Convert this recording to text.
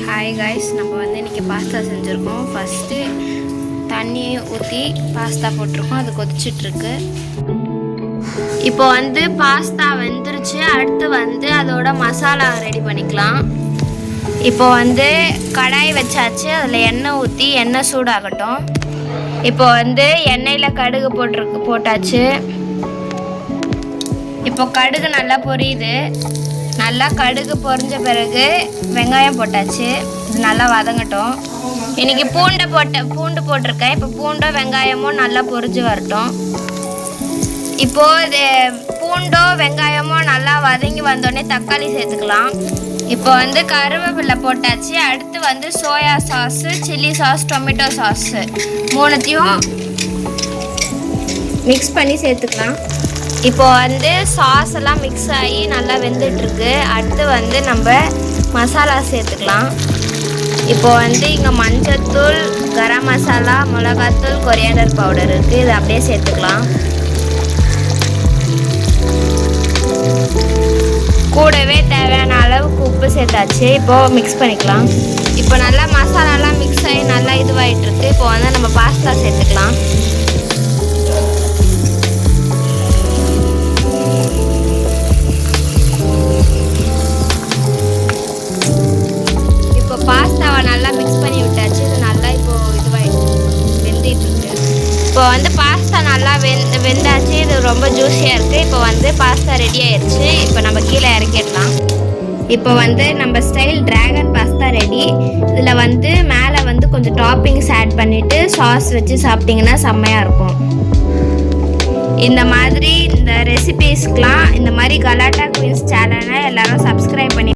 Hi guys, நம்ம இன்றைக்கி pasta செஞ்சுருக்கோம். ஃபஸ்ட்டு தண்ணி ஊற்றி பாஸ்தா போட்டிருக்கோம், அது கொதிச்சிட்ருக்கு. இப்போ பாஸ்தா வெந்துருச்சு. அடுத்து அதோட மசாலா ரெடி பண்ணிக்கலாம். இப்போ கடாய் வச்சாச்சு, அதில் எண்ணெய் ஊற்றி எண்ணெய் சூடாகட்டும். இப்போ எண்ணெயில் கடுகு போட்டாச்சு. இப்போ கடுகு நல்லா பொரியுது. நல்லா கடுகு பொரிஞ்ச பிறகு வெங்காயம் போட்டாச்சு. இது நல்லா வதங்கட்டும். இன்றைக்கி பூண்டு போட்டிருக்கேன். இப்போ பூண்டும் வெங்காயமும் நல்லா பொரிஞ்சு வரட்டும். இப்போது இது பூண்டோ வெங்காயமோ நல்லா வதங்கி வந்தோடனே தக்காளி சேர்த்துக்கலாம். இப்போ கருவேப்பிலை போட்டாச்சு. அடுத்து soya sauce, chilli sauce, tomato sauce மூணுத்தையும் மிக்ஸ் பண்ணி சேர்த்துக்கலாம். இப்போ சாஸ் எல்லாம் மிக்ஸ் ஆகி நல்லா வெந்துட்டுருக்கு. அடுத்து நம்ம மசாலா சேர்த்துக்கலாம். இப்போ இங்கே மஞ்சத்தூள், கரம் மசாலா, மிளகாத்தூள், கொரியாண்டர் பவுடர் இருக்குது. இது அப்படியே சேர்த்துக்கலாம். கூடவே தேவையான அளவுக்கு உப்பு சேர்த்தாச்சு. இப்போது மிக்ஸ் பண்ணிக்கலாம். இப்போ நல்லா மசாலாலாம் மிக்ஸ் ஆகி நல்லா இதுவாகிட்டுருக்கு. இப்போ நம்ம பாஸ்தா சேர்த்துக்கலாம். பாஸ்தாவை நல்லா மிக்ஸ் பண்ணி விட்டாச்சு. இது நல்லா இப்போது வெந்துட்டுருக்கு. இப்போ பாஸ்தா நல்லா வெந்தாச்சு. இது ரொம்ப ஜூஸியாக இருக்குது. இப்போ பாஸ்தா ரெடி ஆயிடுச்சு. இப்போ நம்ம கீழே இறக்கிடலாம். இப்போ நம்ம ஸ்டைல் டிராகன் பாஸ்தா ரெடி. இதில் மேலே கொஞ்சம் டாப்பிங்ஸ் ஆட் பண்ணிவிட்டு சாஸ் வச்சு சாப்பிட்டிங்கன்னா செம்மையாக இருக்கும். இந்த மாதிரி இந்த ரெசிபீஸ்க்கெலாம் இந்த மாதிரி கலாட்டா குயின்ஸ் சேனலை எல்லோரும் சப்ஸ்கிரைப் பண்ணி